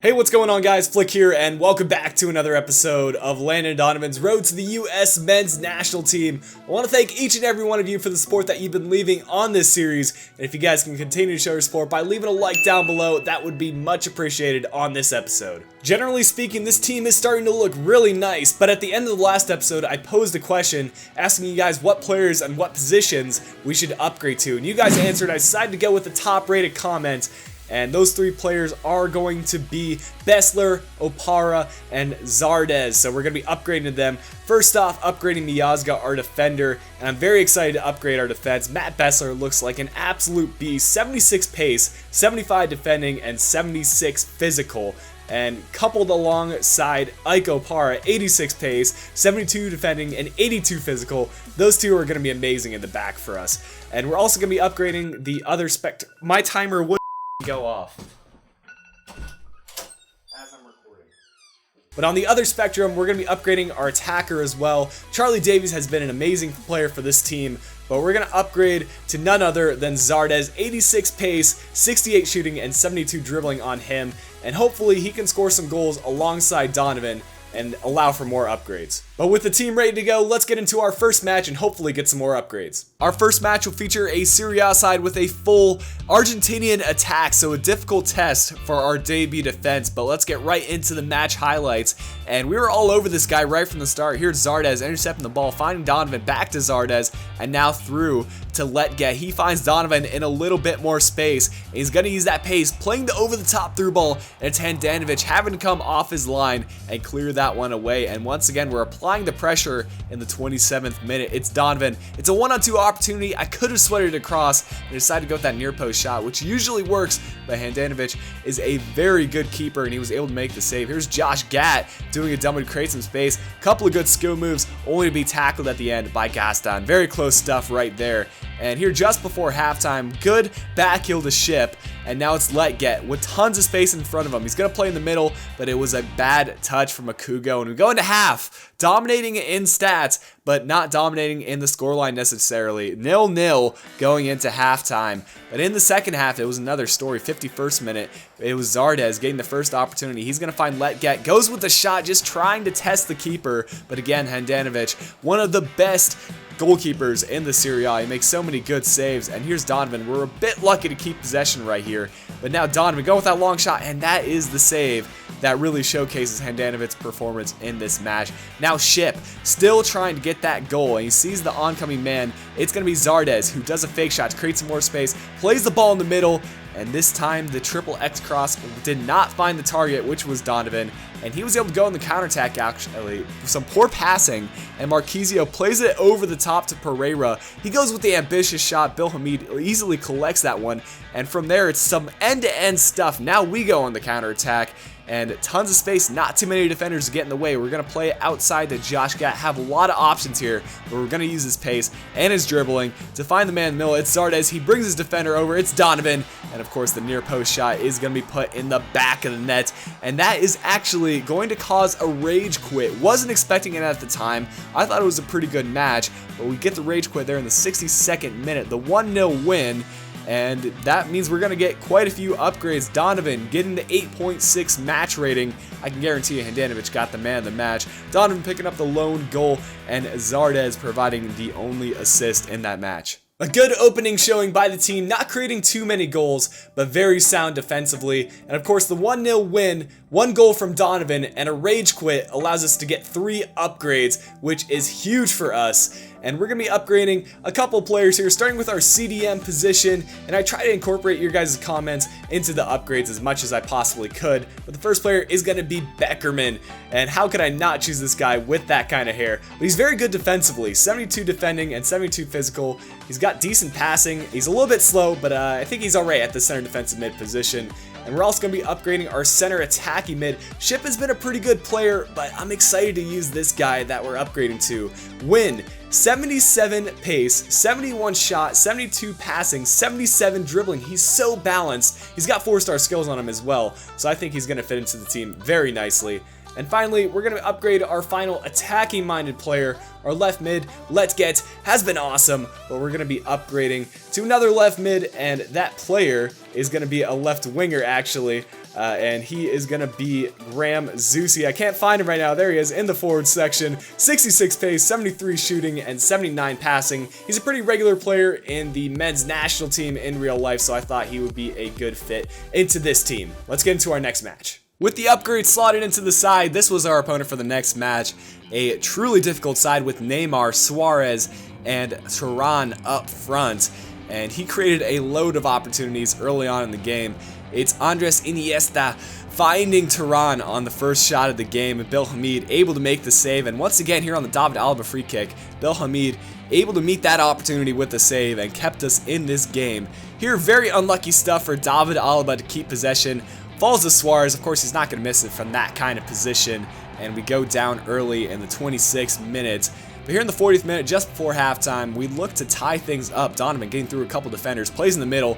Hey, what's going on, guys? Flick here, and welcome back to another episode of Landon Donovan's Road to the U.S. Men's National Team. I want to thank each and every one of you for the support that you've been leaving on this series, and if you guys can continue to show your support by leaving a like down below, that would be much appreciated on this episode. Generally speaking, this team is starting to look really nice, but at the end of the last episode, I posed a question asking you guys what players and what positions we should upgrade to, and you guys answered. I decided to go with the top-rated comment. And those three players are going to be Bessler, Opara, and Zardes. So we're going to be upgrading them. First off, upgrading Miazga, our defender. And I'm very excited to upgrade our defense. Matt Bessler looks like an absolute beast. 76 pace, 75 defending, and 76 physical. And coupled alongside Ike Opara, 86 pace, 72 defending, and 82 physical. Those two are going to be amazing in the back for us. And we're also going to be upgrading the other My timer would go off as I'm recording. But on the other spectrum, we're going to be upgrading our attacker as well. Charlie Davies has been an amazing player for this team, but we're going to upgrade to none other than Zardes. 86 pace, 68 shooting, and 72 dribbling on him. And hopefully he can score some goals alongside Donovan and allow for more upgrades. But with the team ready to go, let's get into our first match and hopefully get some more upgrades. Our first match will feature a Serie A side with a full Argentinian attack, so a difficult test for our debut defense, but let's get right into the match highlights. And we were all over this guy right from the start. Here's Zardes intercepting the ball, finding Donovan, back to Zardes, and now through to Letget. He finds Donovan in a little bit more space, and he's going to use that pace, playing the over-the-top through ball, and it's Handanovic having to come off his line and clear that one away. And once again, we're applying the pressure in the 27th minute. It's Donovan. It's a one-on-two opportunity. I could have sweated it across and decided to go with that near post shot, which usually works, but Handanovic is a very good keeper, and he was able to make the save. Here's Josh Gatt doing a dummy to create some space. Couple of good skill moves, only to be tackled at the end by Gaston. Very close stuff right there. And here just before halftime, good back heel to Ship, and now it's Letget with tons of space in front of him. He's going to play in the middle, but it was a bad touch from Akugo, and we go into half, dominating in stats, but not dominating in the scoreline necessarily. 0-0 going into halftime. But in the second half, it was another story. 51st minute, it was Zardes getting the first opportunity. He's going to find Letget, goes with the shot, just trying to test the keeper, but again, Handanovic, one of the best goalkeepers in the Serie A. He makes so many good saves, and here's Donovan. We're a bit lucky to keep possession right here, but now Donovan going with that long shot, and that is the save that really showcases Handanovic's performance in this match. Now Ship still trying to get that goal, and he sees the oncoming man. It's going to be Zardes who does a fake shot to create some more space, plays the ball in the middle, and this time the triple X cross did not find the target, which was Donovan, and he was able to go in the counterattack actually. Some poor passing, and Marquisio plays it over the top to Pereira. He goes with the ambitious shot. Bill Hamid easily collects that one, and from there it's some end-to-end stuff. Now we go on the counterattack, and tons of space, not too many defenders to get in the way. We're going to play it outside to Josh Gatt, have a lot of options here, but we're going to use his pace and his dribbling to find the man in the middle. It's Zardes, he brings his defender over, it's Donovan, and of course the near post shot is going to be put in the back of the net, and that is actually going to cause a rage quit. Wasn't expecting it at the time. I thought it was a pretty good match, but we get the rage quit there in the 62nd minute, the 1-0 win. And that means we're going to get quite a few upgrades. Donovan getting the 8.6 match rating. I can guarantee you Handanovic got the man of the match. Donovan picking up the lone goal, and Zardes providing the only assist in that match. A good opening showing by the team, not creating too many goals, but very sound defensively. And of course the 1-0 win, one goal from Donovan, and a rage quit allows us to get 3 upgrades, which is huge for us. And we're going to be upgrading a couple players here, starting with our CDM position, and I try to incorporate your guys' comments into the upgrades as much as I possibly could. But the first player is going to be Beckerman, and how could I not choose this guy with that kind of hair? But he's very good defensively, 72 defending and 72 physical. He's got decent passing. He's a little bit slow, but I think he's alright at the center defensive mid position. And we're also going to be upgrading our center attacking mid. Ship has been a pretty good player, but I'm excited to use this guy that we're upgrading to. Win, 77 pace, 71 shot, 72 passing, 77 dribbling. He's so balanced. He's got 4-star skills on him as well, so I think he's going to fit into the team very nicely. And finally, we're going to upgrade our final attacking-minded player. Our left mid, Letget, has been awesome, but we're going to be upgrading to another left mid, and that player is going to be a left winger, actually. and he is going to be Graham Zusi. I can't find him right now. There he is in the forward section. 66 pace, 73 shooting, and 79 passing. He's a pretty regular player in the men's national team in real life, so I thought he would be a good fit into this team. Let's get into our next match. With the upgrade slotted into the side, this was our opponent for the next match. A truly difficult side with Neymar, Suarez, and Turan up front. And he created a load of opportunities early on in the game. It's Andres Iniesta finding Turan on the first shot of the game, and Bill Hamid able to make the save. And once again here on the David Alaba free kick, Bill Hamid able to meet that opportunity with the save and kept us in this game. Here, very unlucky stuff for David Alaba to keep possession. Falls to Suarez. Of course, he's not going to miss it from that kind of position. And we go down early in the 26th minute. But here in the 40th minute, just before halftime, we look to tie things up. Donovan getting through a couple defenders, plays in the middle.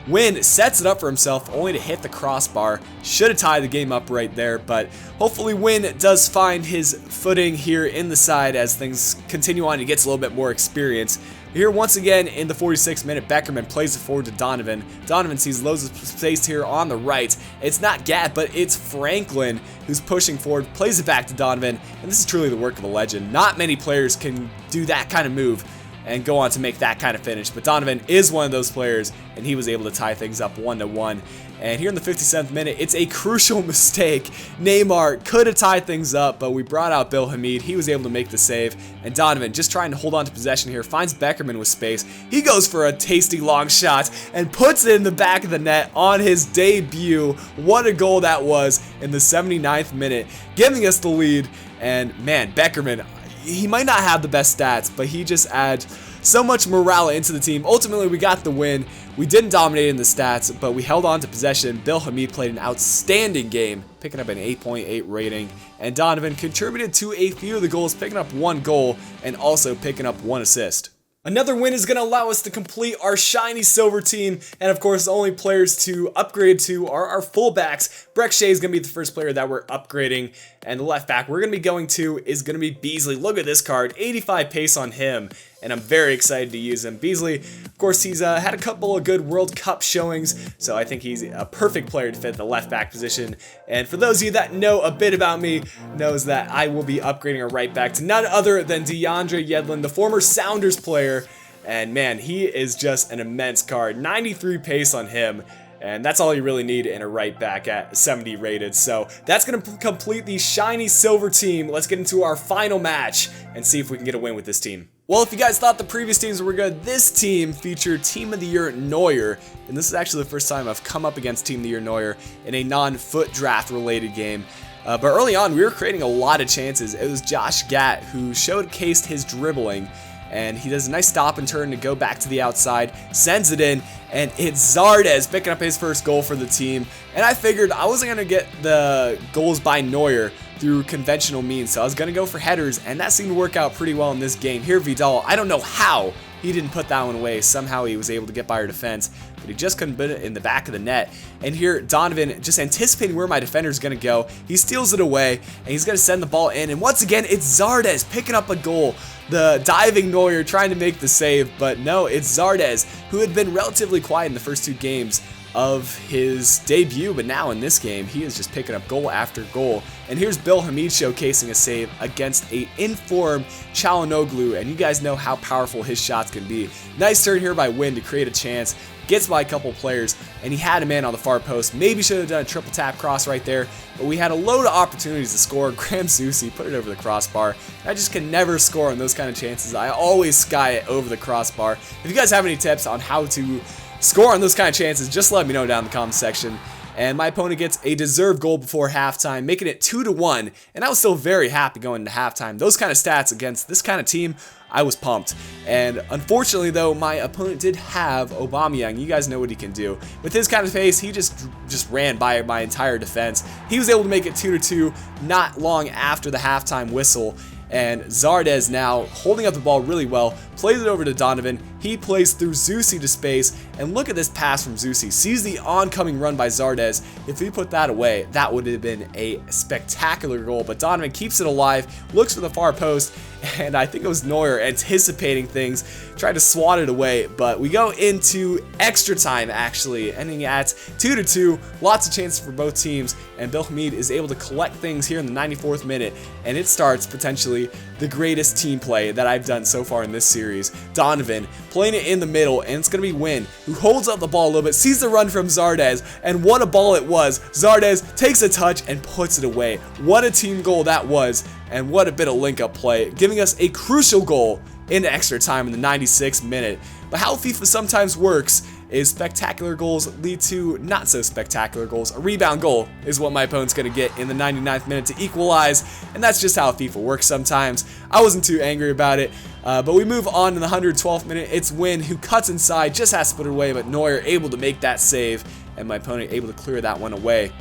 Win sets it up for himself, only to hit the crossbar. Should have tied the game up right there, but hopefully Win does find his footing here in the side as things continue on. He gets a little bit more experience. Here once again in the 46th minute, Beckerman plays it forward to Donovan. Donovan sees loads of space here on the right. It's not Gat, but it's Franklin who's pushing forward, plays it back to Donovan, and this is truly the work of a legend. Not many players can do that kind of move and go on to make that kind of finish, but Donovan is one of those players, and he was able to tie things up 1-1. And here in the 57th minute, it's a crucial mistake. Neymar could have tied things up, but we brought out Bill Hamid. He was able to make the save, and Donovan just trying to hold on to possession here, finds Beckerman with space. He goes for a tasty long shot and puts it in the back of the net on his debut. What a goal that was in the 79th minute, giving us the lead. And man, Beckerman, he might not have the best stats, but he just adds so much morale into the team. Ultimately, we got the win. We didn't dominate in the stats, but we held on to possession. Bill Hamid played an outstanding game, picking up an 8.8 rating, and Donovan contributed to a few of the goals, picking up 1 goal and also picking up 1 assist. Another win is going to allow us to complete our shiny silver team, and of course the only players to upgrade to are our fullbacks. Breck Shea is going to be the first player that we're upgrading, and the left back we're going to be going to is going to be Beasley. Look at this card, 85 pace on him, and I'm very excited to use him. Beasley, of course, he's had a couple of good World Cup showings, so I think he's a perfect player to fit the left back position. And for those of you that know a bit about me, knows that I will be upgrading a right back to none other than DeAndre Yedlin, the former Sounders player. And man, he is just an immense card. 93 pace on him. And that's all you really need in a right back at 70 rated. So that's going to complete the shiny silver team. Let's get into our final match and see if we can get a win with this team. Well, if you guys thought the previous teams were good, this team featured Team of the Year Neuer. And this is actually the first time I've come up against Team of the Year Neuer in a non-foot draft related game. But early on, we were creating a lot of chances. It was Josh Gatt who showcased his dribbling. And he does a nice stop and turn to go back to the outside, sends it in, and it's Zardes picking up his first goal for the team. And I figured I wasn't going to get the goals by Neuer through conventional means, so I was going to go for headers, and that seemed to work out pretty well in this game. Here, Vidal, I don't know how he didn't put that one away. Somehow he was able to get by our defense, but he just couldn't put it in the back of the net. And here, Donovan, just anticipating where my defender is going to go, he steals it away, and he's going to send the ball in. And once again, it's Zardes picking up a goal. The diving Neuer trying to make the save, but no, it's Zardes, who had been relatively quiet in the first 2 games of his debut, but now in this game, he is just picking up goal after goal. And here's Bill Hamid showcasing a save against a informed Çalhanoğlu, and you guys know how powerful his shots can be. Nice turn here by Win to create a chance, gets by a couple players, and he had a man on the far post. Maybe should have done a triple tap cross right there, but we had a load of opportunities to score. Graham Zusi put it over the crossbar. I just can never score on those kind of chances. I always sky it over the crossbar. If you guys have any tips on how to score on those kind of chances, just let me know down in the comment section. And my opponent gets a deserved goal before halftime, making it 2-1, and I was still very happy going into halftime. Those kind of stats against this kind of team, I was pumped. And unfortunately though, my opponent did have Aubameyang. You guys know what he can do. With his kind of pace, he just ran by my entire defense. He was able to make it 2-2 not long after the halftime whistle. And Zardes now holding up the ball really well, plays it over to Donovan. He plays through Zusi to space, and look at this pass from Zusi. Sees the oncoming run by Zardes. If he put that away, that would have been a spectacular goal, but Donovan keeps it alive, looks for the far post, and I think it was Neuer anticipating things, tried to swat it away, but we go into extra time actually, ending at 2-2, lots of chances for both teams, and Bill Hamid is able to collect things here in the 94th minute, and it starts potentially the greatest team play that I've done so far in this series. Donovan playing it in the middle, and it's going to be Win, who holds up the ball a little bit, sees the run from Zardes, and what a ball it was. Zardes takes a touch and puts it away. What a team goal that was, and what a bit of link-up play, giving us a crucial goal in extra time in the 96th minute. But how FIFA sometimes works is spectacular goals lead to not so spectacular goals. A rebound goal is what my opponent's going to get in the 99th minute to equalize, and that's just how FIFA works sometimes. I wasn't too angry about it, but we move on in the 112th minute. It's Win who cuts inside, just has to put it away, but Neuer able to make that save, and my opponent able to clear that one away.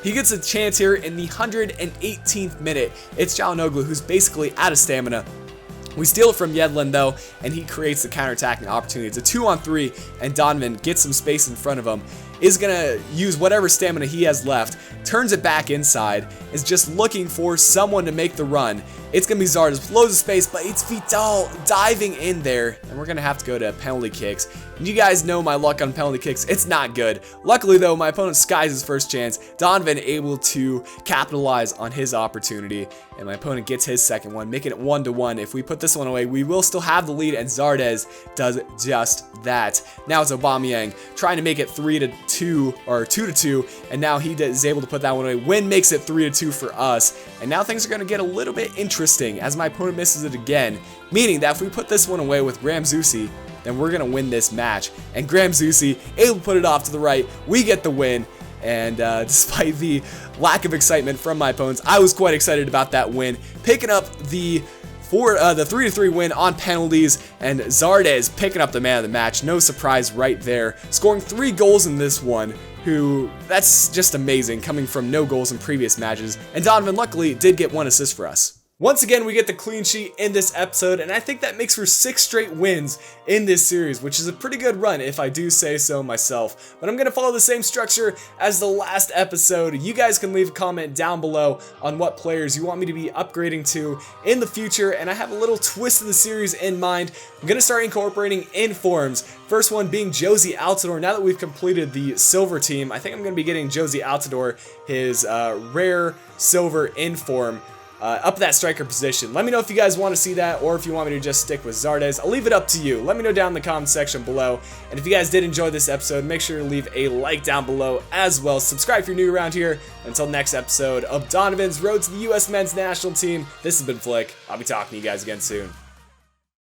He gets a chance here in the 118th minute. It's Çalhanoğlu who's basically out of stamina. We steal it from Yedlin though, and he creates the counter-attacking opportunity. It's a 2-on-3, and Donovan gets some space in front of him, is going to use whatever stamina he has left, turns it back inside, is just looking for someone to make the run. It's going to be Zardes, blows the space, but it's Vidal diving in there, and we're going to have to go to penalty kicks. And you guys know my luck on penalty kicks, it's not good. Luckily though, my opponent skies his first chance. Donovan able to capitalize on his opportunity, and my opponent gets his second one, making it 1-1. If we put this one away, we will still have the lead, and Zardes does just that. Now it's Aubameyang trying to make it 3-2 or 2-2, and now he is able to put that one away. Win makes it 3-2 for us, and now things are going to get a little bit interesting as my opponent misses it again, meaning that if we put this one away with Graham Zusi, then we're going to win this match. And Graham Zusi able to put it off to the right. We get the win, and despite the lack of excitement from my opponents, I was quite excited about that win, picking up the 3-3 win on penalties, and Zardes picking up the man of the match. No surprise right there, scoring 3 goals in this one. That's just amazing, coming from no goals in previous matches. And Donovan luckily did get 1 assist for us. Once again, we get the clean sheet in this episode, and I think that makes for 6 straight wins in this series, which is a pretty good run if I do say so myself. But I'm going to follow the same structure as the last episode. You guys can leave a comment down below on what players you want me to be upgrading to in the future, and I have a little twist of the series in mind. I'm going to start incorporating informs. First one being Jozy Altidore. Now that we've completed the silver team, I think I'm going to be getting Jozy Altidore his rare silver inform. Up that striker position. Let me know if you guys want to see that, or if you want me to just stick with Zardes. I'll leave it up to you. Let me know down in the comment section below. And if you guys did enjoy this episode, make sure to leave a like down below as well. Subscribe if you're new around here. Until next episode of Donovan's Road to the US Men's National Team, this has been Flick. I'll be talking to you guys again soon.